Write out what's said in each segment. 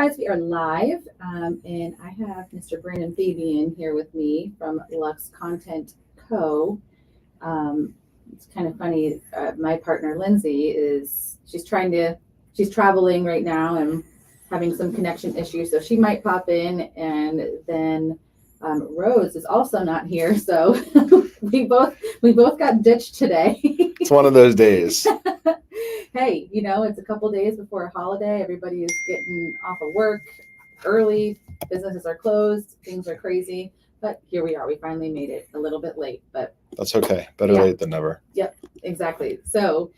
guys, we are live, and I have Mr. Brandon Fabian here with me from Lux Content Co. It's kind of funny. My partner Lindsay she's traveling right now and having some connection issues, so she might pop in, and then Rose is also not here, so we both got ditched today. It's one of those days. Hey, it's a couple days before a holiday. Everybody is getting off of work early. Businesses are closed. Things are crazy. But here we are. We finally made it a little bit late, but That's okay. Better late than never. Yep, exactly. So,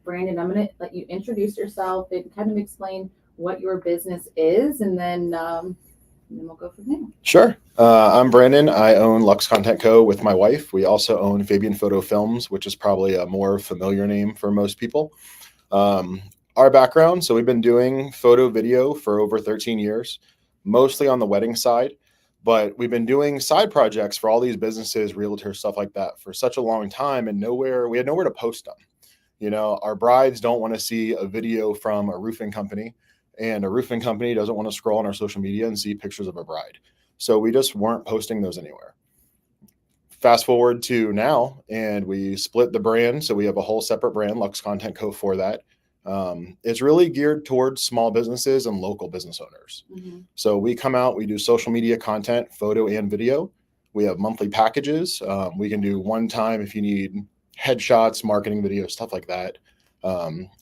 Brandon, I'm going to let you introduce yourself and kind of explain what your business is, and then we'll go from there. Sure. I'm Brandon. I own Lux Content Co. with my wife. We also own Fabian Photo Films, which is probably a more familiar name for most people. Our background, so we've been doing photo video for over 13 years, mostly on the wedding side, but we've been doing side projects for all these businesses, realtors, stuff like that for such a long time, and we had nowhere to post them. Our brides don't want to see a video from a roofing company, and a roofing company doesn't want to scroll on our social media and see pictures of a bride. So we just weren't posting those anywhere. Fast forward to now, and we split the brand. So we have a whole separate brand, Lux Content Co. for that. It's really geared towards small businesses and local business owners. Mm-hmm. So we come out, we do social media content, photo and video. We have monthly packages. We can do one time if you need headshots, marketing videos, stuff like that.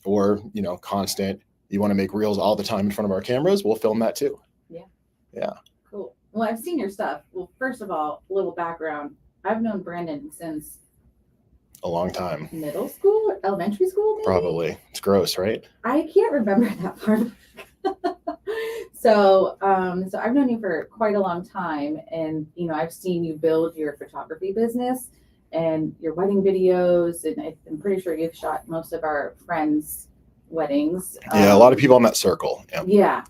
Or, constant. You want to make reels all the time in front of our cameras, we'll film that too. Yeah. Cool. Well, I've seen your stuff. Well, first of all, a little background. I've known Brandon since a long time. Middle school, elementary school, maybe? Probably. It's gross, right? I can't remember that part. So I've known you for quite a long time, and I've seen you build your photography business and your wedding videos, and I'm pretty sure you've shot most of our friends' weddings. Yeah, a lot of people in that circle. Yeah.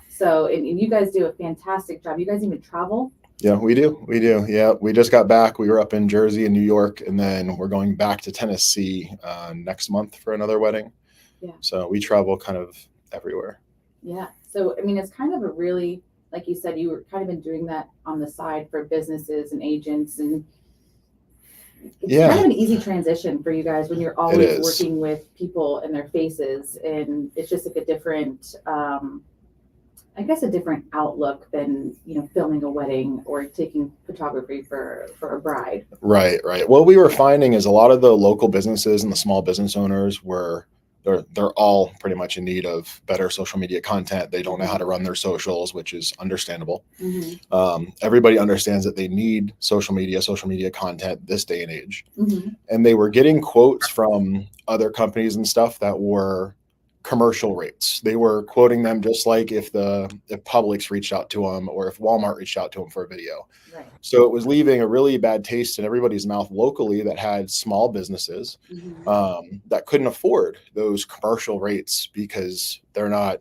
So, and you guys do a fantastic job. You guys even travel? Yeah, we do. Yeah, we just got back. We were up in Jersey and New York, and then we're going back to Tennessee next month for another wedding. Yeah. So we travel kind of everywhere. Yeah. So, it's kind of a really, like you said, you were kind of been doing that on the side for businesses and agents, and it's kind of an easy transition for you guys when you're always working with people and their faces, and it's just like a different, a different outlook than, filming a wedding or taking photography for a bride. Right. What we were finding is a lot of the local businesses and the small business owners they're all pretty much in need of better social media content. They don't know how to run their socials, which is understandable. Mm-hmm. Everybody understands that they need social media content this day and age. Mm-hmm. And they were getting quotes from other companies and stuff that were commercial rates. They were quoting them just like if Publix reached out to them or if Walmart reached out to them for a video. Right. So it was leaving a really bad taste in everybody's mouth locally that had small businesses that couldn't afford those commercial rates because they're not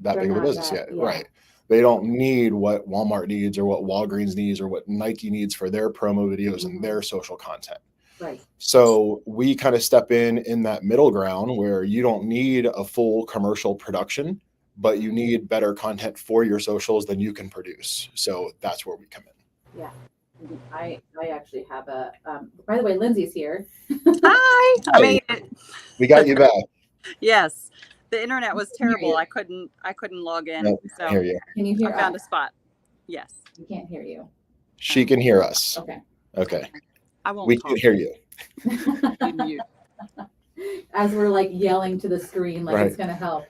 that big of a business yet. Yeah. Right. They don't need what Walmart needs or what Walgreens needs or what Nike needs for their promo videos and their social content. Right. So we kind of step in that middle ground where you don't need a full commercial production, but you need better content for your socials than you can produce. So that's where we come in. Yeah. I actually have by the way, Lindsay's here. Hi. I made it. We got you back. Yes. The internet was terrible. I couldn't log in. No, so hear you. Can you hear I found a spot. Yes. We can't hear you. She can hear us. Okay. I won't. We can hear you. As we're like yelling to the screen, like it's gonna help.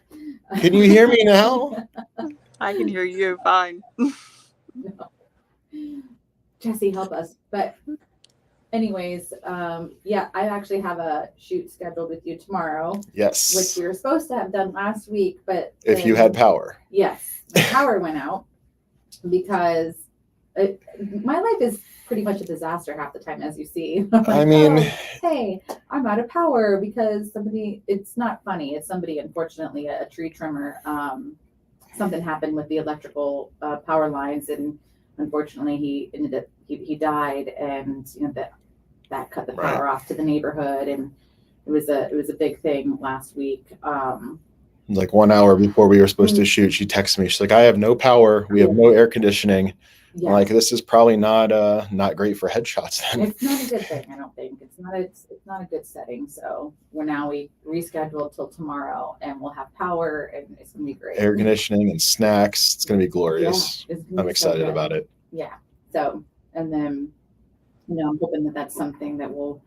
Can you hear me now? I can hear you fine. No. Jesse, help us. But anyways, I actually have a shoot scheduled with you tomorrow. Yes. Which we were supposed to have done last week, but if you had power. Yes, the power went out because my life is pretty much a disaster half the time, as you see. Hey, I'm out of power because it's not funny. It's somebody, unfortunately, a tree trimmer. Something happened with the electrical power lines, and unfortunately he died, and that cut the power off to the neighborhood, and it was a big thing last week. Like 1 hour before we were supposed to shoot, she texted me. She's like, I have no power. We have no air conditioning. Yeah. I'm like, this is probably not great for headshots then. It's not a good thing, I don't think. It's not a good setting. So we rescheduled till tomorrow, and we'll have power, and it's gonna be great. Air conditioning and snacks. It's gonna be glorious. Yeah, it's gonna I'm be excited so about it. Yeah. So, and then, I'm hoping that that's something that we'll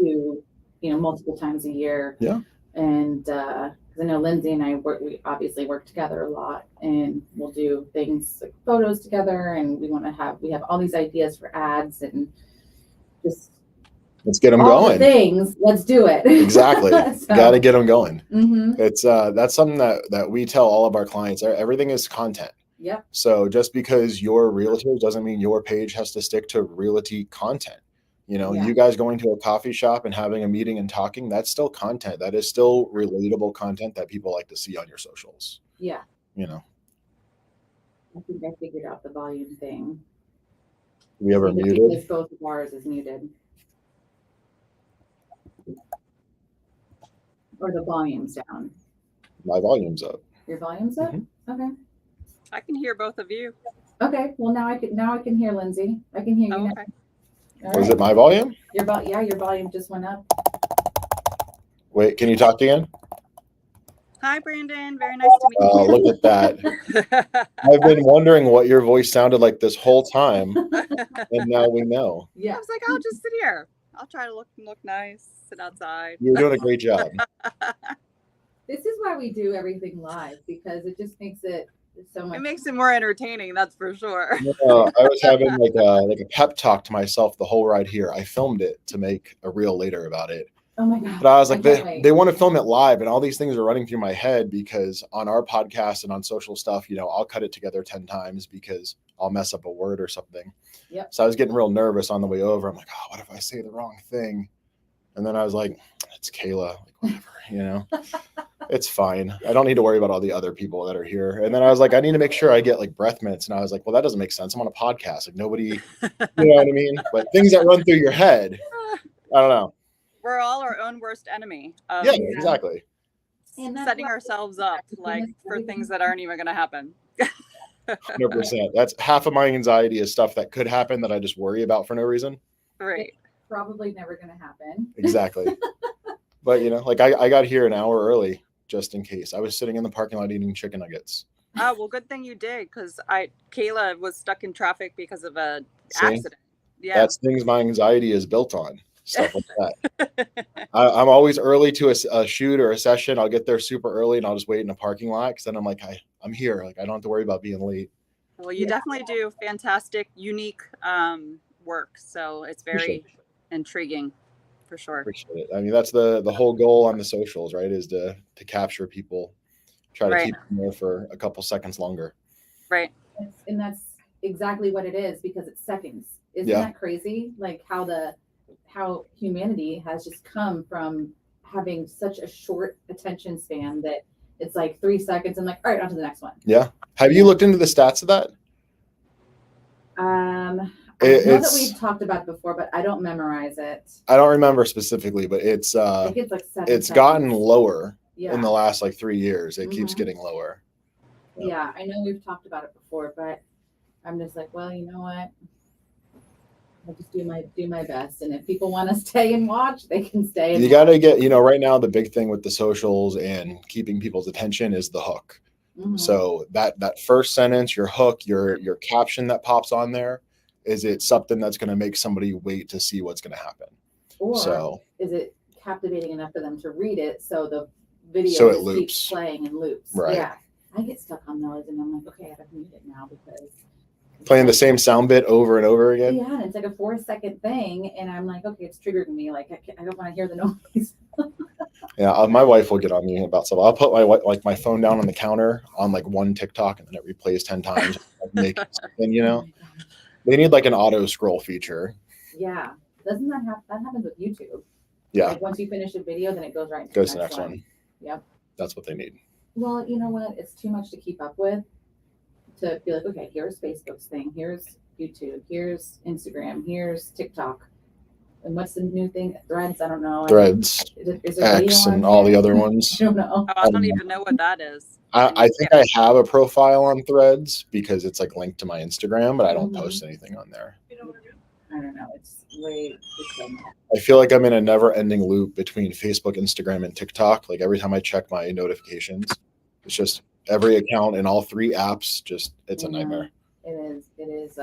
do, multiple times a year. Yeah. And because I know Lindsay and we obviously work together a lot, and we'll do things like photos together, and we have all these ideas for ads, and just let's get them all going. The things, let's do it. Exactly. So, got to get them going. Mm-hmm. It's that's something that we tell all of our clients. Everything is content. Yep. So just because you're a realtor doesn't mean your page has to stick to realty content. You guys going to a coffee shop and having a meeting and talking, that's still content. That is still relatable content that people like to see on your socials. Yeah. I think I figured out the volume thing. We ever muted? Because both of ours is muted. Or the volume's down. My volume's up. Your volume's up? Mm-hmm. Okay. I can hear both of you. Okay. Well, now I can hear Lindsay. I can hear you. Okay. Now. Was it my volume? Your volume just went up. Wait, can you talk again? Hi, Brandon. Very nice to meet you. Oh, look at that. I've been wondering what your voice sounded like this whole time, and now we know. Yeah. I was like, I'll just sit here. I'll try to look nice, sit outside. You're doing a great job. This is why we do everything live, because it just makes it so much. It makes it more entertaining, that's for sure. I was having like a pep talk to myself the whole ride here. I filmed it to make a reel later about it. Oh my God. But I was like, they want to film it live, and all these things are running through my head because on our podcast and on social stuff, I'll cut it together 10 times because I'll mess up a word or something. Yep. So I was getting real nervous on the way over. I'm like, oh, what if I say the wrong thing? And then I was like, it's Kayla, like, whatever, it's fine. I don't need to worry about all the other people that are here. And then I was like, I need to make sure I get like breath mints. And I was like, well, that doesn't make sense. I'm on a podcast. Like nobody, you know what I mean? But things that run through your head, I don't know. We're all our own worst enemy. Yeah, exactly. And setting ourselves up like for things that aren't even going to happen. 100%. That's half of my anxiety is stuff that could happen that I just worry about for no reason. Right. Probably never going to happen. Exactly. But like I got here an hour early just in case. I was sitting in the parking lot eating chicken nuggets. Oh, well, good thing you did, because Kayla was stuck in traffic because of a accident. Yeah. That's things my anxiety is built on. Stuff like that. I'm always early to a shoot or a session. I'll get there super early and I'll just wait in a parking lot because then I'm like, I'm here. Like I don't have to worry about being late. Well, you definitely do fantastic, unique work. So it's very intriguing for sure. Appreciate it. I mean, that's the whole goal on the socials, right? Is to capture people, try to keep them there for a couple seconds longer. Right. And that's exactly what it is, because it's seconds. Isn't that crazy? Like how humanity has just come from having such a short attention span that it's like 3 seconds and like, all right, on to the next one. Yeah. Have you looked into the stats of that? I know that we've talked about it before, but I don't memorize it. I don't remember specifically, but it's I think it's like 7 it's seconds. gotten lower in the last like 3 years. It keeps getting lower. Yeah, I know we've talked about it before, but I'm just like, well, you know what? I'll just do my best, and if people want to stay and watch, they can stay. And you got to get, right now the big thing with the socials and keeping people's attention is the hook. Mm-hmm. So that first sentence, your hook, your caption that pops on there, is it something that's going to make somebody wait to see what's going to happen? Or is it captivating enough for them to read it so the video keeps playing and loops? Right. Yeah, I get stuck on those, and I'm like, okay, I have to mute it now because. Playing the same sound bit over and over again. Yeah, and it's like a 4-second thing, and I'm like, okay, it's triggering me. Like I don't want to hear the noise. Yeah, my wife will get on me about stuff. I'll put my phone down on the counter on like one TikTok, and then it replays 10 times. And they need like an auto scroll feature. Yeah, doesn't that happens with YouTube? Yeah. Like once you finish a video, then it goes right to the next one. Yep. That's what they need. Well, you know what? It's too much to keep up with. To be like, okay, here's Facebook's thing, here's YouTube, here's Instagram, here's TikTok. And what's the new thing? Threads? I don't know. Threads, Is there video X, on and all the there? other ones. I don't know. Oh, I don't even know what that is. I think I have a profile on Threads because it's like linked to my Instagram, but I don't post anything on there. I don't know. It's way. I feel like I'm in a never-ending loop between Facebook, Instagram, and TikTok. Like every time I check my notifications, it's just every account in all three apps. Just it's a nightmare. It is. It is.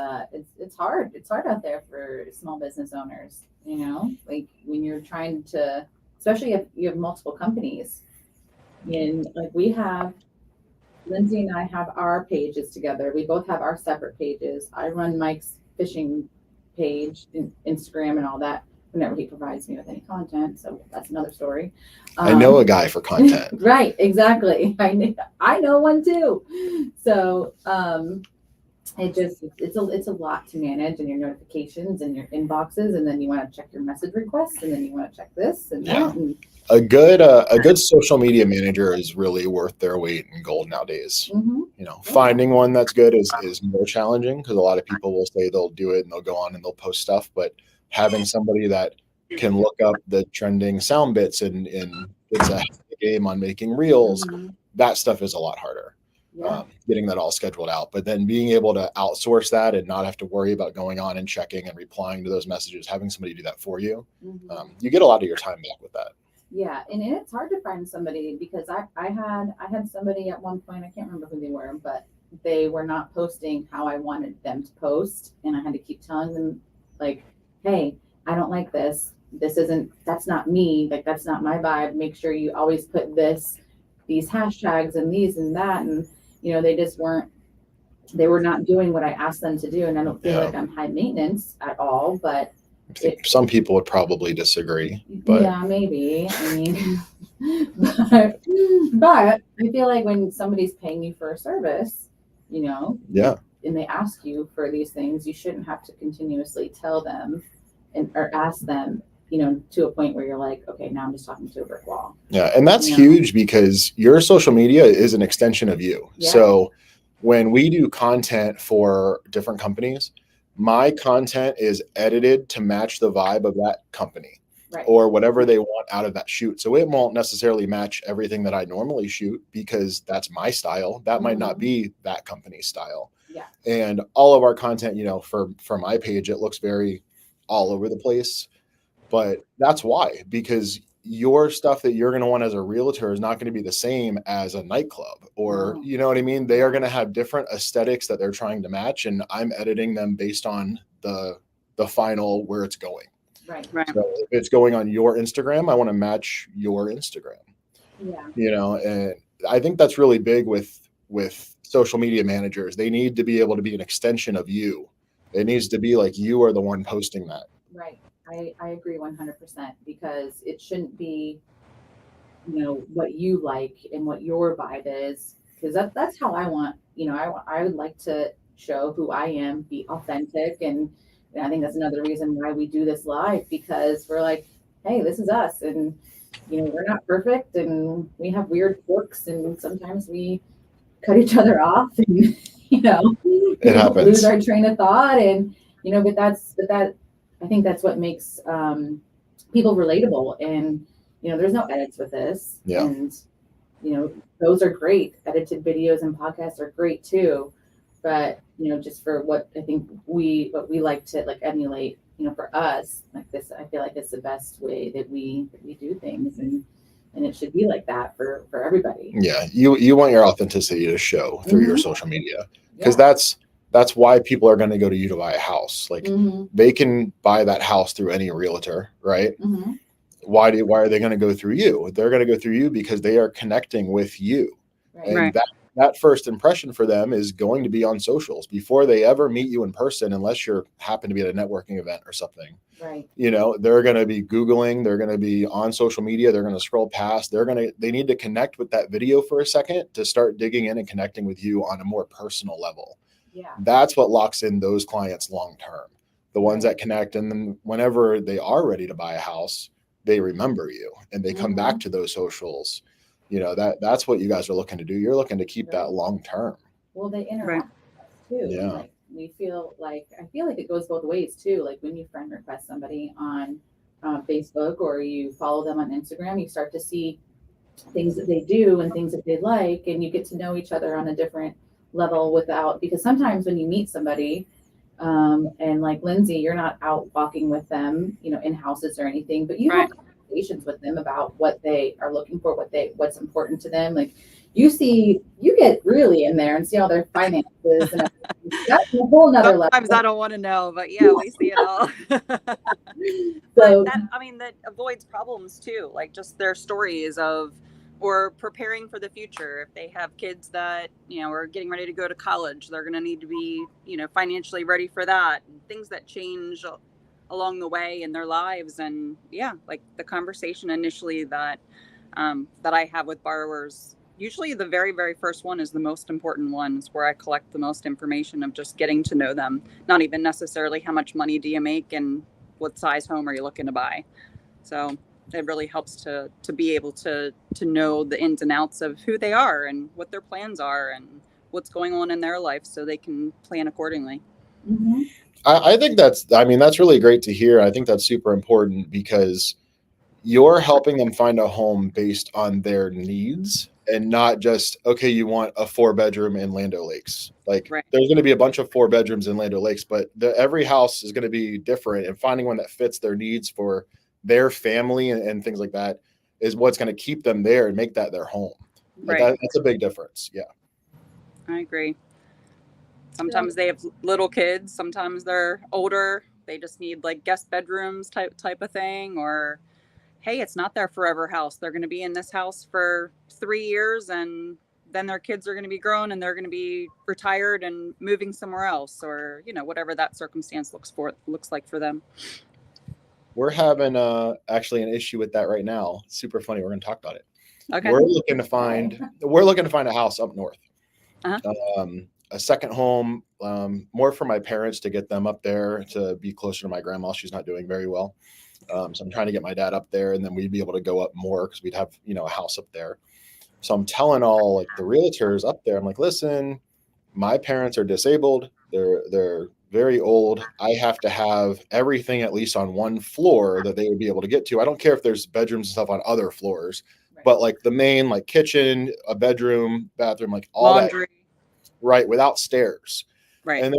It's hard. It's hard out there for small business owners. You know, like when you're trying to, especially if you have multiple companies, and like we have. Lindsay and I have our pages together. We both have our separate pages. I run Mike's fishing page, Instagram, and all that whenever he provides me with any content. So that's another story. I know a guy for content. Right, exactly. I know one too. So it's a lot to manage, and your notifications and your inboxes, and then you want to check your message requests, and then you want to check this and that. And, a good social media manager is really worth their weight in gold nowadays. You know, finding one that's good is more challenging because a lot of people will say they'll do it and they'll go on and they'll post stuff, but having somebody that can look up the trending sound bits and gets a game on making reels, that stuff is a lot harder. Getting that all scheduled out, but then being able to outsource that and not have to worry about going on and checking and replying to those messages, having somebody do that for you, you get a lot of your time back with that. Yeah, and it's hard to find somebody because I had somebody at one point, I can't remember who they were, but they were not posting how I wanted them to post, and I had to keep telling them like, hey, I don't like this. That's not me. Like that's not my vibe. Make sure you always put these hashtags and these and that, and you know they were not doing what I asked them to do, and I don't feel like I'm high maintenance at all, but. Some people would probably disagree, but yeah, maybe. I mean, but I feel like when somebody's paying you for a service, you know, and they ask you for these things, you shouldn't have to continuously tell them or ask them, you know, to a point where you're like, okay, now I'm just talking to a brick wall. Yeah, and that's huge because your social media is an extension of you. Yeah. So when we do content for different companies, my content is edited to match the vibe of that company or whatever they want out of that shoot. So it won't necessarily match everything that I normally shoot because that's my style. That might not be that company's style. Yeah. And all of our content, you know, for my page, it looks very all over the place, but that's why, because your stuff that you're going to want as a realtor is not going to be the same as a nightclub or, you know what I mean? They are going to have different aesthetics that they're trying to match. And I'm editing them based on the final, where it's going. Right. So if it's going on your Instagram, I want to match your Instagram, you know, and I think that's really big with social media managers. They need to be able to be an extension of you. It needs to be like you are the one posting that. Right. I agree 100% because it shouldn't be, you know, what you like and what your vibe is, because that's how I want, you know, I would like to show who I am, be authentic. And I think that's another reason why we do this live, because we're like, hey, this is us. And, you know, we're not perfect and we have weird quirks and sometimes we cut each other off and, you know, it happens. Lose our train of thought. And, you know, but I think that's what makes people relatable. And, you know, there's no edits with this. Yeah. And, you know, those are great. Edited videos and podcasts are great too. But, you know, just for what I think what we like to like emulate, you know, for us, like this, I feel like it's the best way that we do things. And it should be like that for everybody. Yeah. You want your authenticity to show through your social media, because that's why people are going to go to you to buy a house. Like they can buy that house through any realtor, right? Why are they going to go through you? They're going to go through you because they are connecting with you. Right. And that first impression for them is going to be on socials before they ever meet you in person, unless you're happen to be at a networking event or something. Right. You know, they're going to be Googling, they're going to be on social media, they're going to scroll past, they need to connect with that video for a second to start digging in and connecting with you on a more personal level. Yeah. That's what locks in those clients long term. The ones that connect, and then whenever they are ready to buy a house, they remember you and they come back to those socials. You know, that's what you guys are looking to do. You're looking to keep that long term. Well, they interact with us too. Yeah. Like I feel like it goes both ways too. Like when you friend request somebody on Facebook or you follow them on Instagram, you start to see things that they do and things that they like, and you get to know each other on a different level because sometimes when you meet somebody, and like Lindsay, you're not out walking with them, in houses or anything, but you have conversations with them about what they are looking for, what's important to them. Like you get really in there and see all their finances, and that's a whole nother level. Sometimes I don't want to know, but yeah, we see it all. So that avoids problems too, like just their stories or preparing for the future. If they have kids that, are getting ready to go to college, they're going to need to be, financially ready for that, and things that change along the way in their lives. And like the conversation initially that I have with borrowers, usually the very, very first one is the most important one. It's where I collect the most information of just getting to know them, not even necessarily how much money do you make and what size home are you looking to buy. So it really helps to be able to know the ins and outs of who they are and what their plans are and what's going on in their life so they can plan accordingly. Mm-hmm. I think that's really great to hear. I think that's super important because you're helping them find a home based on their needs and not just, okay, you want a 4-bedroom in Land O'Lakes. Like there's going to be a bunch of 4 bedrooms in Land O'Lakes, but every house is going to be different, and finding one that fits their needs for their family and things like that is what's going to keep them there and make that their home. Like that's a big difference. Yeah. I agree. Sometimes they have little kids, sometimes they're older. They just need like guest bedrooms type of thing, or hey, it's not their forever house. They're going to be in this house for 3 years, and then their kids are going to be grown and they're going to be retired and moving somewhere else, or, whatever that circumstance looks like for them. We're having actually an issue with that right now. It's super funny. We're going to talk about it. Okay. We're looking to find a house up north. Uh-huh. A second home, more for my parents to get them up there to be closer to my grandma. She's not doing very well. So I'm trying to get my dad up there, and then we'd be able to go up more because we'd have, a house up there. So I'm telling all like the realtors up there, I'm like, listen, my parents are disabled. They're very old. I have to have everything at least on one floor that they would be able to get to. I don't care if there's bedrooms and stuff on other floors, but like the main, like kitchen, a bedroom, bathroom, like all laundry. Right, without stairs. Right. And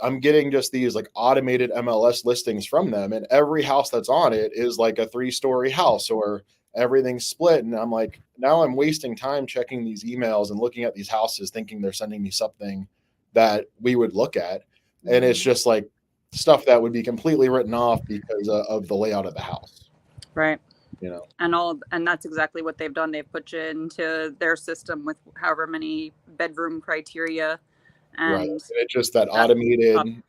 I'm getting just these like automated MLS listings from them, and every house that's on it is like a 3-story house or everything's split. And I'm like, now I'm wasting time checking these emails and looking at these houses thinking they're sending me something that we would look at. And it's just like stuff that would be completely written off because of the layout of the house. Right. And that's exactly what they've done. They've put you into their system with however many bedroom criteria, and it's just that automated,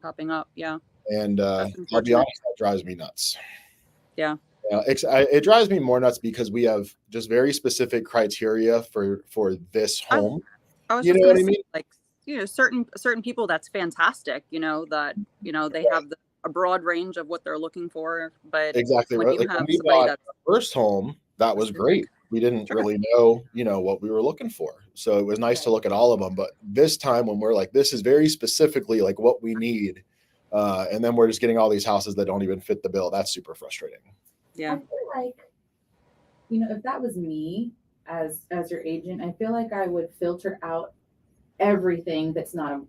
popping up. Yeah. And I'll be honest, that drives me nuts. Yeah. It drives me more nuts because we have just very specific criteria for this home. I was just gonna say, like, certain people, that's fantastic. That they have a broad range of what they're looking for, but exactly when right. you Like have when we bought our first home, that was great. We didn't really know, what we were looking for. So it was nice to look at all of them. But this time when we're like, this is very specifically like what we need. And then we're just getting all these houses that don't even fit the bill. That's super frustrating. Yeah. I feel like, if that was me as your agent, I feel like I would filter out everything that's not a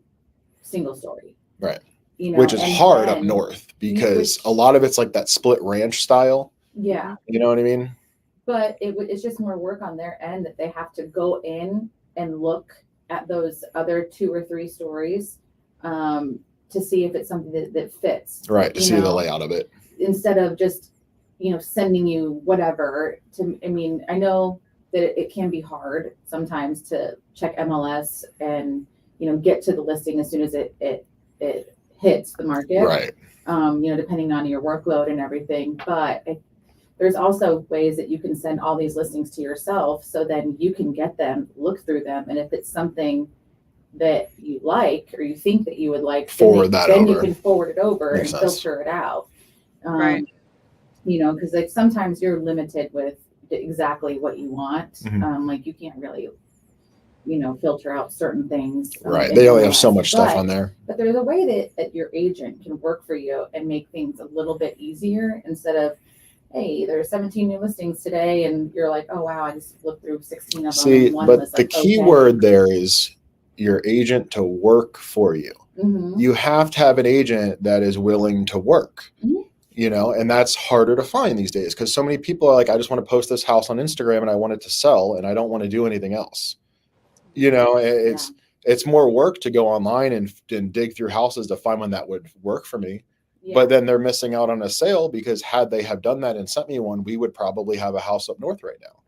single story. Right. Which is hard up north because a lot of it's like that split ranch style. Yeah. You know what I mean? But it's just more work on their end that they have to go in and look at those other 2 or 3 stories to see if it's something that fits. Right. To see the layout of it. Instead of just, sending you whatever I know that it can be hard sometimes to check MLS and, get to the listing as soon as it hits the market. Right. Depending on your workload and everything. But there's also ways that you can send all these listings to yourself so then you can get them, look through them. And if it's something that you like or you think that you would like, then you can forward it over and filter it out. Right. Because like sometimes you're limited with exactly what you want. Mm-hmm. Like you can't really filter out certain things. Right. in They only have so MLS. much stuff on there. But there's a way that your agent can work for you and make things a little bit easier instead of, hey, there's 17 new listings today, and you're like, oh wow, I just looked through 16 of them. See, and one but was the like, key okay. word there is your agent to work for you. Mhm. You have to have an agent that is willing to work, Mhm. and that's harder to find these days because so many people are like, I just want to post this house on Instagram and I want it to sell and I don't want to do anything else. It's more work to go online and dig through houses to find one that would work for me. Yeah. But then they're missing out on a sale because had they have done that and sent me one, we would probably have a house up north right now.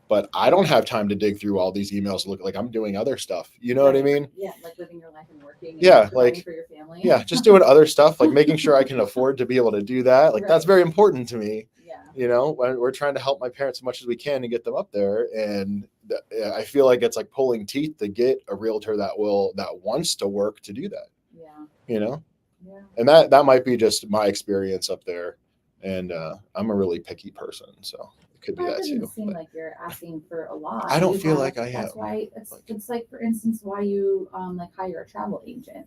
But I don't have time to dig through all these emails. Look like I'm doing other stuff. You know what I mean? Yeah, like living your life and working. And Yeah, providing for your family. Yeah, just doing other stuff, like making sure I can afford to be able to do that. Like that's very important to me. Yeah. We're trying to help my parents as much as we can to get them up there, and I feel like it's like pulling teeth to get a realtor that wants to work to do that. Yeah. Yeah. And that might be just my experience up there, and I'm a really picky person, so it could be that too. It doesn't seem like you're asking for a lot. I don't feel like I am. That's why it's like, for instance, why you hire a travel agent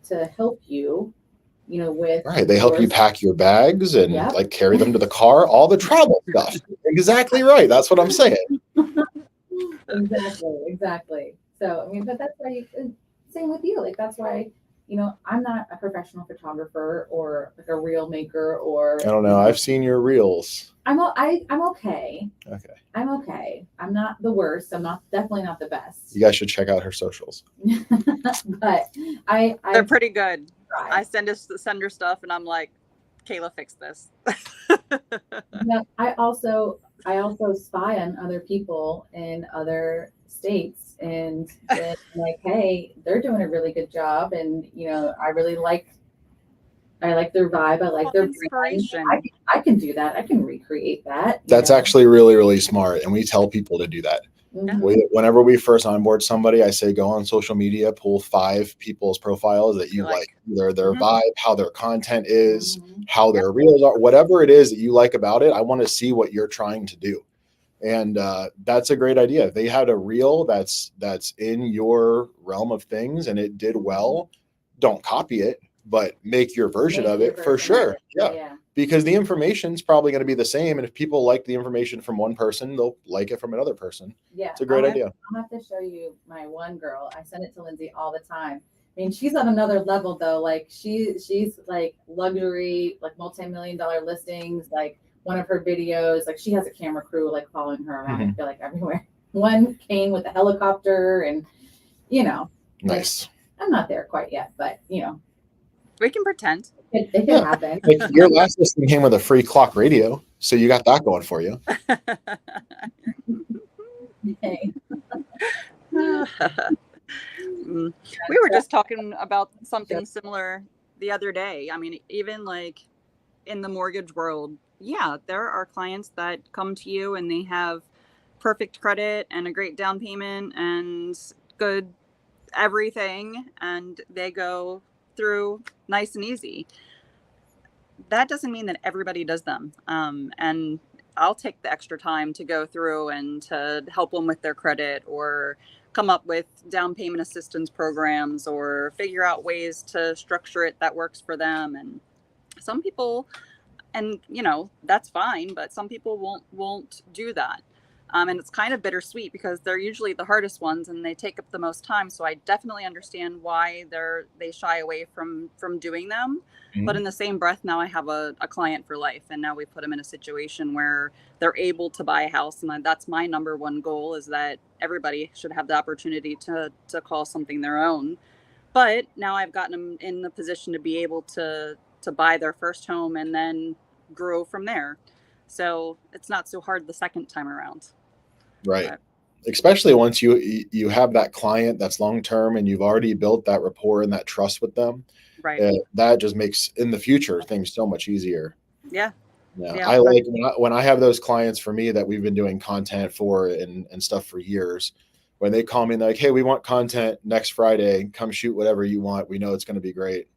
to help you, with right. They help you pack your bags and like carry them to the car, all the travel stuff. Exactly right. That's what I'm saying. Exactly. So I mean, but that's why same with you. Like that's why. I'm not a professional photographer or like a reel maker or. I don't know. I've seen your reels. I'm okay. Okay. I'm okay. I'm not the worst. I'm definitely not the best. You guys should check out her socials. But they're pretty good. Try. I send her stuff and I'm like, Kayla, fix this. Yeah, I also spy on other people in other states and like, hey, they're doing a really good job, and I really like their vibe. I like their inspiration. I can do that. I can recreate that. That's actually really, really smart, and we tell people to do that. Mm-hmm. Whenever we first onboard somebody, I say go on social media, pull 5 people's profiles that you like, their vibe, how their content is, how their reels are, whatever it is that you like about it. I want to see what you're trying to do. And that's a great idea. If they had a reel that's in your realm of things and it did well, don't copy it, but make your version of it for sure. Yeah. Because the information's probably going to be the same. And if people like the information from one person, they'll like it from another person. Yeah. It's a great idea. I'll have to show you my one girl. I send it to Lindsay all the time. I mean, she's on another level though. Like she's like luxury, like multi-million-dollar listings, like one of her videos, like she has a camera crew like following her around. I feel like everywhere. One came with a helicopter, and nice. Like, I'm not there quite yet, but we can pretend. It can happen. Like your last listing came with a free clock radio, so you got that going for you. Okay. We were just talking about something similar the other day. I mean, even like in the mortgage world, yeah, there are clients that come to you and they have perfect credit and a great down payment and good everything, and they go through nice and easy. That doesn't mean that everybody does them. And I'll take the extra time to go through and to help them with their credit, or come up with down payment assistance programs, or figure out ways to structure it that works for them. And some people, and that's fine, but some people won't do that. And it's kind of bittersweet because they're usually the hardest ones and they take up the most time. So I definitely understand why they shy away from doing them. Mm-hmm. But in the same breath, now I have a client for life, and now we put them in a situation where they're able to buy a house. And that's my number one goal, is that everybody should have the opportunity to call something their own. But now I've gotten them in the position to be able to buy their first home and then grow from there. So it's not so hard the second time around. Right. But especially once you have that client that's long-term and you've already built that rapport and that trust with them. Right. That just makes in the future things so much easier. Yeah. Yeah. I like when I have those clients for me that we've been doing content for and stuff for years, when they call me and they're like, hey, we want content next Friday, come shoot whatever you want. We know it's going to be great.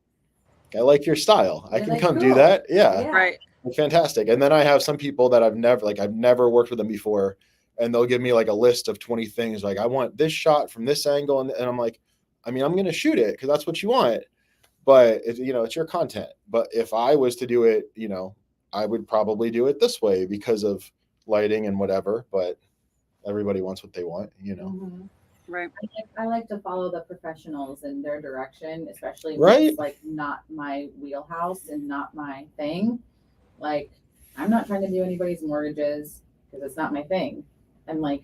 I like your style. I can come do that. Yeah. Right. Fantastic. And then I have some people that I've never worked with them before, and they'll give me like a list of 20 things. Like, I want this shot from this angle. And I'm like, I mean, I'm going to shoot it because that's what you want. But it's your content. But if I was to do it, I would probably do it this way because of lighting and whatever. But everybody wants what they want, Mhm. Right. I like to follow the professionals in their direction, especially when Right. it's like not my wheelhouse and not my thing. Like, I'm not trying to do anybody's mortgages because it's not my thing. I'm like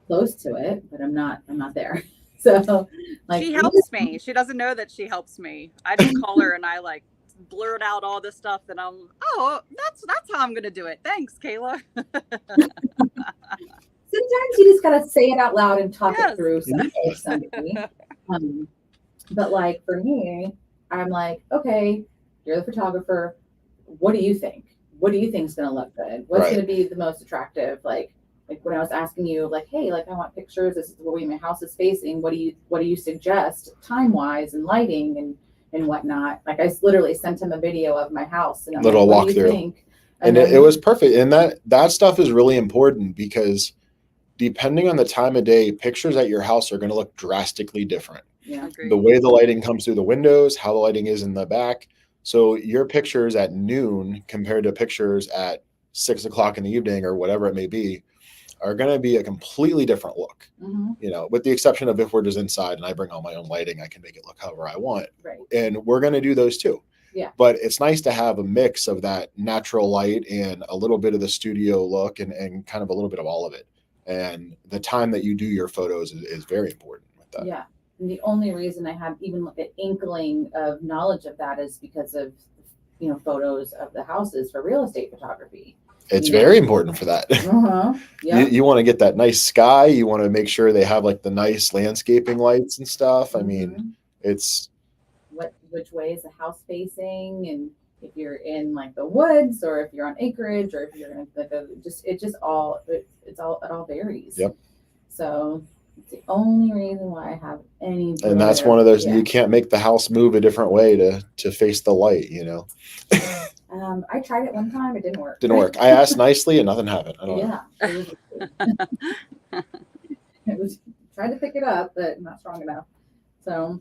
close to it, but I'm not there. So like, She helps me. She doesn't know that she helps me. I just call her and I like blurt out all this stuff and I'm, oh, that's how I'm gonna do it. Thanks, Kayla. sometimes you just gotta say it out loud and talk Yes. it through with somebody. But like for me, I'm like, okay, you're the photographer. What do you think? What do you think is gonna look good? What's Right. gonna be the most attractive? Like when I was asking you, like, hey, like I want pictures. This is the way my house is facing. What do you suggest time wise and lighting and whatnot? Like I literally sent him a video of my house and I'm Little like, what do you walkthrough. think? And then, it was perfect. And that stuff is really important because depending on the time of day, pictures at your house are going to look drastically different. yeah, Agreed. The way the lighting comes through the windows, how the lighting is in the back. So your pictures at noon compared to pictures at 6 o'clock in the evening or whatever it may be are going to be a completely different look. mhm, With the exception of if we're just inside and I bring all my own lighting, I can make it look however I want. right, And we're going to do those too. Yeah. But it's nice to have a mix of that natural light and a little bit of the studio look and kind of a little bit of all of it. And the time that you do your photos is very important with that. yeah. And the only reason I have even an inkling of knowledge of that is because of photos of the houses for real estate photography. It's very important for that. Yeah. You want to get that nice sky. You want to make sure they have like the nice landscaping lights and stuff. I mean, it's which way is the house facing, and if you're in like the woods or if you're on acreage or if you're in like it all varies. Yep. So it's the only reason why I have any. And that's one of those, you can't make the house move a different way to face the light, I tried it one time. It didn't work. Didn't work. I asked nicely and nothing happened. I don't know. Yeah. It was tried to pick it up, but not strong enough. So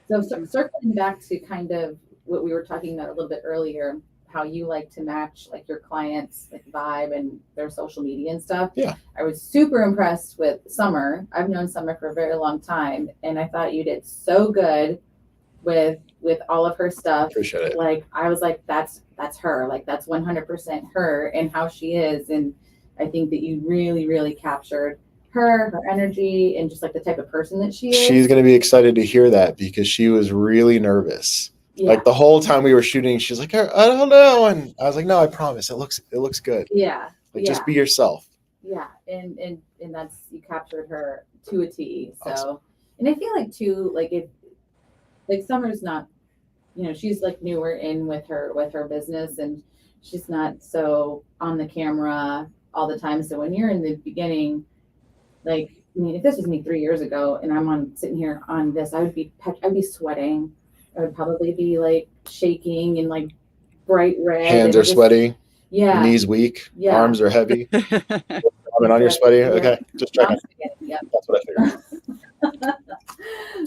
circling back to kind of what we were talking about a little bit earlier, how you like to match like your clients like vibe and their social media and stuff. Yeah. I was super impressed with Summer. I've known Summer for a very long time, and I thought you did so good with all of her stuff. Appreciate it. Like I was like, that's her. Like that's 100% her and how she is. And I think that you really, really captured her energy, and just like the type of person that she is. She's going to be excited to hear that because she was really nervous. Yeah. Like the whole time we were shooting, she's like, I don't know. And I was like, no, I promise. It looks good. Yeah. Like just be yourself. Yeah. And that's, you captured her to a T. So, Awesome. And I feel like too, like Summer's not, she's like newer in with her business, and she's not so on the camera all the time. So when you're in the beginning, like, I mean, if this was me 3 years ago and I'm sitting here on this, I'd be sweating. I would probably be like shaking and like bright red. Hands are sweaty. Yeah. Knees weak. Yeah. Arms are heavy. On your sweaty. Okay. Just checking. Yep. That's what I figured.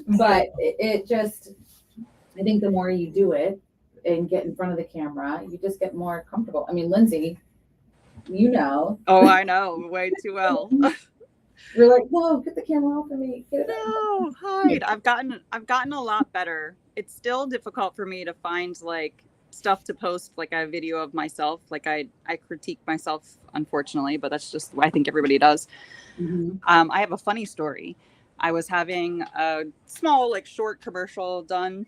But it just, I think the more you do it and get in front of the camera, you just get more comfortable. I mean, Lindsay, Oh, I know way too well. You're like, no, get the camera off of me. Get it No, hide. I've gotten a lot better. It's still difficult for me to find like stuff to post, like a video of myself. Like I critique myself, unfortunately, but that's just what I think everybody does. Mm-hmm. I have a funny story. I was having a small, like short commercial done,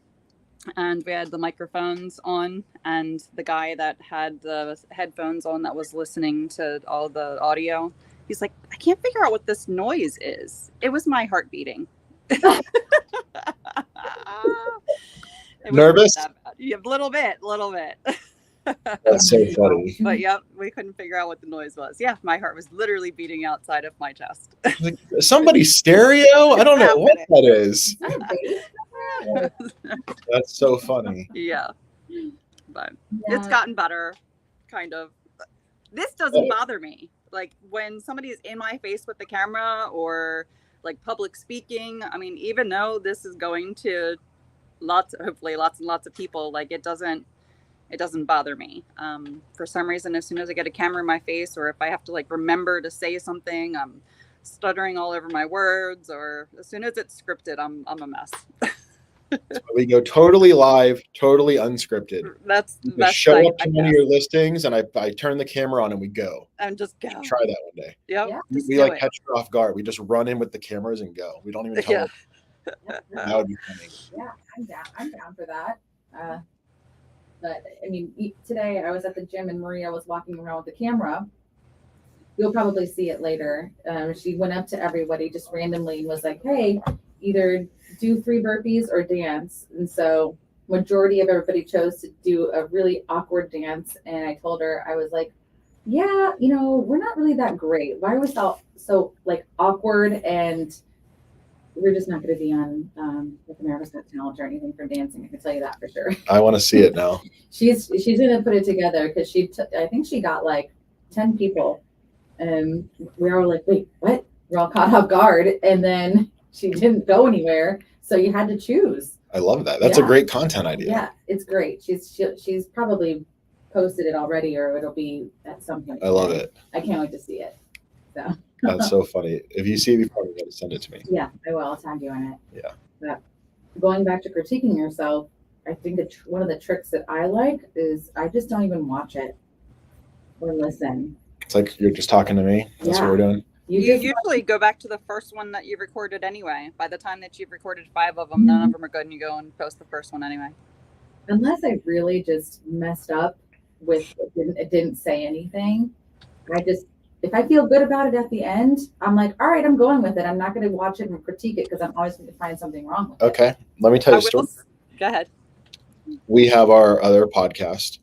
and we had the microphones on, and the guy that had the headphones on that was listening to all the audio, he's like, I can't figure out what this noise is. It was my heart beating. Nervous? Yeah, a little bit. That's so funny. But yep, we couldn't figure out what the noise was. Yeah, my heart was literally beating outside of my chest. Like, somebody's stereo? I don't know what that is. That's so funny. Yeah. But it's gotten better, kind of. This doesn't bother me. like when somebody's in my face with the camera or like public speaking, I mean, even though this is going to hopefully lots and lots of people, like it doesn't bother me. For some reason, as soon as I get a camera in my face, or if I have to like remember to say something, I'm stuttering all over my words, or as soon as it's scripted, I'm a mess. So we go totally live, totally unscripted. That's We best. show up to one of your listings, and I turn the camera on and we go. And just go. Try that one day. Yep. Yeah. We like catch her off guard. We just run in with the cameras and go. We don't even tell her. That would be funny. Yeah, I'm down for that. But I mean, today I was at the gym and Maria was walking around with the camera. You'll probably see it later. She went up to everybody just randomly and was like, "Hey, either do 3 burpees or dance." And so majority of everybody chose to do a really awkward dance. And I told her, I was like, "Yeah, we're not really that great. Why are we so like awkward, and we're just not going to be on with America's Got Talent or anything for dancing. I can tell you that for sure." I want to see it now. She's going to put it together because I think she got like 10 people, and we were all like, "Wait, what?" We're all caught off guard, and then she didn't go anywhere, so you had to choose. I love that. That's a great content idea. Yeah, it's great. She's probably posted it already, or it'll be at some point. I love it. I can't wait to see it. So. That's so funny. If you see it, you probably got to send it to me. Yeah, I will. I'll tag you on it. Yeah. But going back to critiquing yourself, I think one of the tricks that I like is I just don't even watch it or listen. It's like you're just talking to me. That's what we're doing. You usually go back to the first one that you recorded anyway. By the time that you've recorded 5 of them, none of them are good, and you go and post the first one anyway. Unless I really just messed up with it didn't say anything, if I feel good about it at the end, I'm like, all right, I'm going with it. I'm not going to watch it and critique it because I'm always going to find something wrong with it. Okay. Let me tell you a story. Go ahead. We have our other podcast,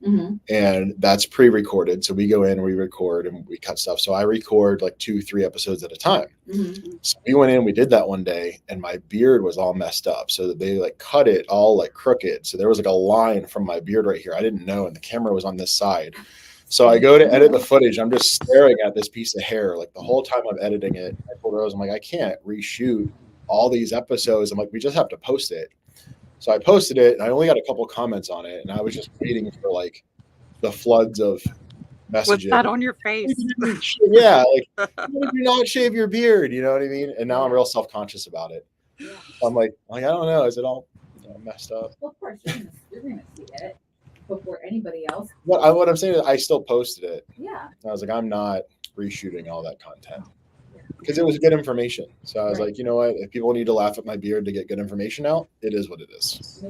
and that's pre-recorded. So we go in and we record and we cut stuff. So I record like 2-3 episodes at a time. So we went in, we did that one day, and my beard was all messed up. So that they like cut it all like crooked. So there was like a line from my beard right here. I didn't know, and the camera was on this side. So I go to edit the footage. I'm just staring at this piece of hair like the whole time I'm editing it. I told Rose, I'm like, I can't reshoot all these episodes. I'm like, we just have to post it. So I posted it, and I only got a couple comments on it, and I was just waiting for like the floods of messages. What's that on your face? Yeah, like do not shave your beard. You know what I mean? And now I'm real self-conscious about it. Yeah. I'm like I don't know. Is it all messed up? Well, of course, you're gonna see it before anybody else. What I'm saying is I still posted it. Yeah. I was like, I'm not reshooting all that content because it was good information. So I was like, you know what? If people need to laugh at my beard to get good information out, it is what it is.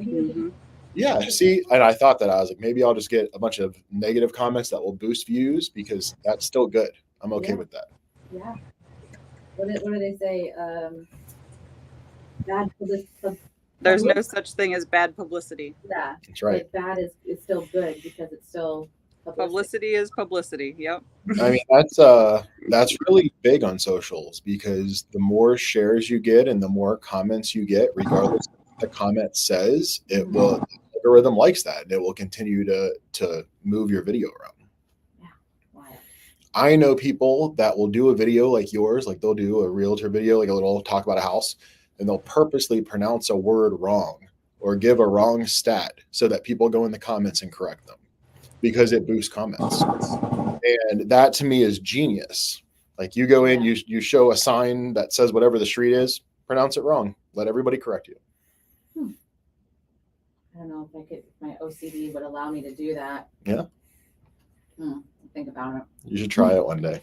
Yeah. See, and I thought that I was like, maybe I'll just get a bunch of negative comments that will boost views because that's still good. I'm okay with that. Yeah. What do they say? Bad publicity. There's no such thing as bad publicity. Yeah. That's right. Like bad is still good because it's still publicity is publicity. Yep. I mean, that's really big on socials because the more shares you get and the more comments you get, regardless of what the comment says, the algorithm likes that and it will continue to move your video around. Yeah. Wow. I know people that will do a video like yours, like they'll do a realtor video, like a little talk about a house, and they'll purposely pronounce a word wrong or give a wrong stat so that people go in the comments and correct them because it boosts comments. And that to me is genius. Like you go in, you show a sign that says whatever the street is, pronounce it wrong. Let everybody correct you. I don't know if my OCD would allow me to do that. Yeah. Think about it. You should try it one day.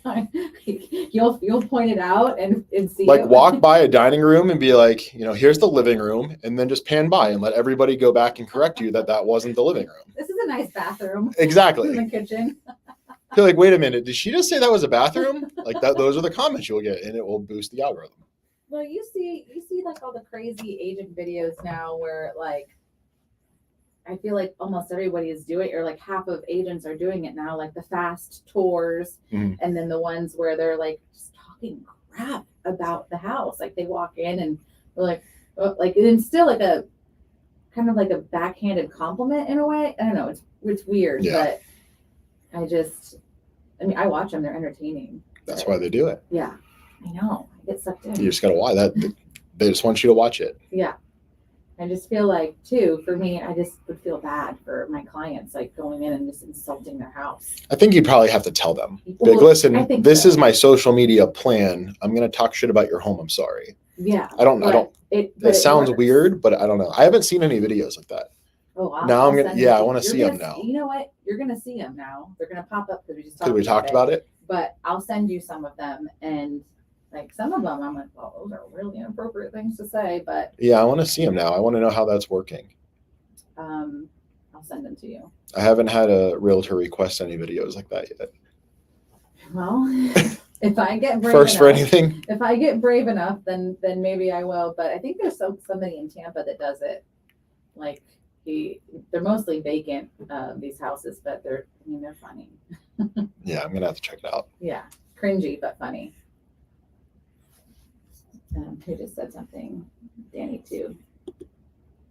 You'll point it out and see. Like walk by a dining room and be like, here's the living room, and then just pan by and let everybody go back and correct you that wasn't the living room. This is a nice bathroom. Exactly. In the kitchen. Feel like, wait a minute, did she just say that was a bathroom? Like that, those are the comments you'll get, and it will boost the algorithm. Well, you see like all the crazy agent videos now where like I feel like almost everybody is doing it, or like half of agents are doing it now, like the fast tours, and then the ones where they're like just talking crap about the house. Like they walk in and they're like, and it's still like a kind of like a backhanded compliment in a way. I don't know. It's weird, but I watch them. They're entertaining. That's why they do it. Yeah, I know. I get sucked in. You just gotta watch that. They just want you to watch it. Yeah. I just feel like, too, for me, I just would feel bad for my clients, like going in and just insulting their house. I think you probably have to tell them. Well, Like, listen, I think this so. is my social media plan. I'm gonna talk shit about your home. I'm sorry. Yeah. It sounds weird, but I don't know. I haven't seen any videos like that. Oh, wow. Now I'm gonna, I want to see them now. You know what? You're gonna see them now. They're gonna pop up because we just talked about it. But I'll send you some of them, and like some of them, I'm like, well, those are really inappropriate things to say. But yeah, I want to see them now. I want to know how that's working. I'll send them to you. I haven't had a realtor request any videos like that yet. Well, if I get brave First enough, for anything. if I get brave enough, then maybe I will. But I think there's somebody in Tampa that does it. Like they're mostly vacant, these houses, but they're funny. Yeah, I'm gonna have to check it out. Yeah, cringy but funny. Who just said something? Danny too.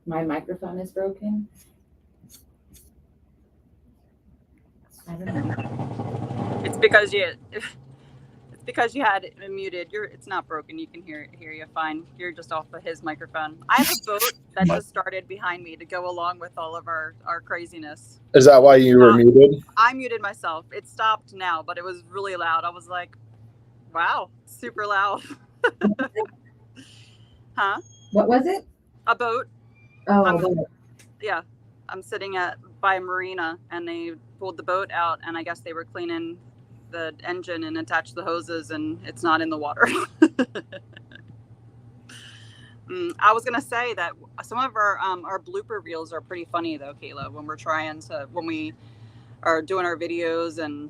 My microphone is broken. I don't know. It's because you had it muted. It's not broken. You can hear you fine. You're just off of his microphone. I have a boat that just started behind me to go along with all of our craziness. Is that why you were muted? I muted myself. It stopped now, but it was really loud. I was like, wow, super loud. Huh? What was it? A boat. Oh, yeah. I'm sitting by a marina, and they pulled the boat out, and I guess they were cleaning the engine and attached the hoses, and it's not in the water. I was gonna say that some of our blooper reels are pretty funny though, Kayla, when we are doing our videos and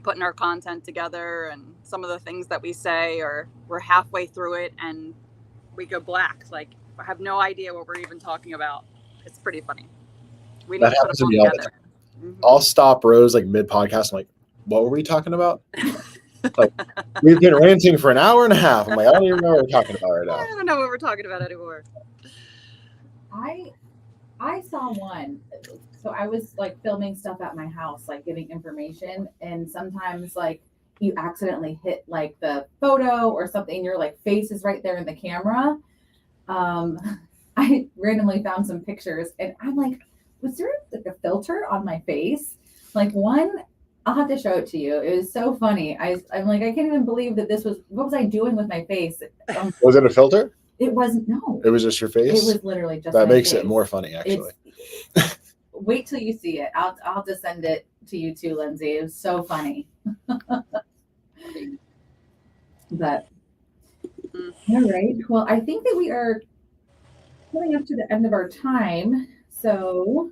putting our content together, and some of the things that we say, or we're halfway through it and we go black. Like, I have no idea what we're even talking about. It's pretty funny. We need That to put happens them to me all all the together. time. I'll stop Rose like mid podcast. I'm like, what were we talking about? Like, we've been ranting for an hour and a half. I'm like, I don't even know what we're talking about right now. I don't know what we're talking about anymore. I saw one. So I was like filming stuff at my house, like giving information, and sometimes like you accidentally hit like the photo or something, your like face is right there in the camera. I randomly found some pictures, and I'm like, was there like a filter on my face? Like one, I'll have to show it to you. It was so funny. I'm like, I can't even believe that what was I doing with my face? Was it a filter? It wasn't, no. It was just your face? It was literally just that my makes face. it more funny, actually. Wait till you see it. I'll have to send it to you too, Lindsay. It was so funny. But all right. Well, I think that we are coming up to the end of our time. So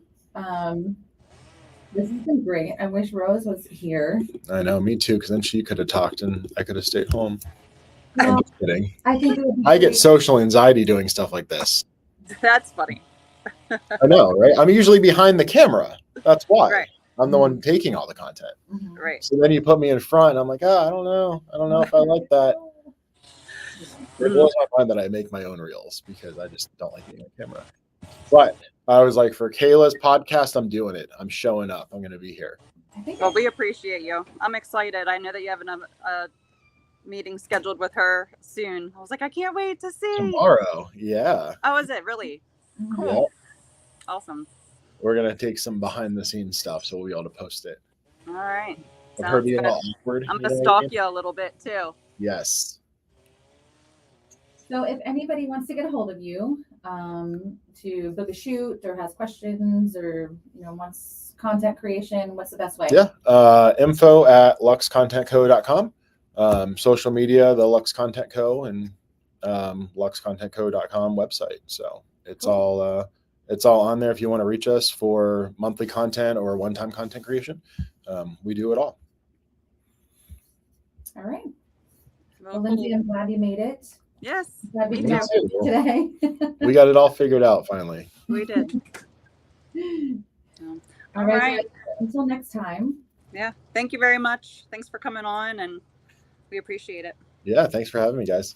this has been great. I wish Rose was here. I know, me too, because then she could have talked and I could have stayed home. Well, I'm just kidding. I think I get social anxiety doing stuff like this. That's funny. I know, right? I'm usually behind the camera. That's why. Right. I'm the one taking all the content. Right. So then you put me in front, and I'm like, I don't know. I don't know if I like that. It blows my mind that I make my own reels because I just don't like being on camera. But I was like, for Kayla's podcast, I'm doing it. I'm showing up. I'm going to be here. Well, we appreciate you. I'm excited. I know that you have a meeting scheduled with her soon. I was like, I can't wait to see. Tomorrow. Yeah. Oh, is it really? Cool. Yeah. Awesome. We're going to take some behind the scenes stuff, so we'll be able to post it. All right. I've heard being all awkward. I'm going to stalk you a little bit too. Yes. So if anybody wants to get a hold of you to book a shoot or has questions or wants content creation, what's the best way? Yeah. info@luxcontentco.com. Social media, the Lux Content Co. and luxcontentco.com website. So it's all on there if you want to reach us for monthly content or one-time content creation. We do it all. All right. Well, Lindsay, I'm glad you made it. Yes. Glad we Me met too. today. We got it all figured out finally. We did. All right. Until next time. Yeah. Thank you very much. Thanks for coming on, and we appreciate it. Yeah. Thanks for having me, guys.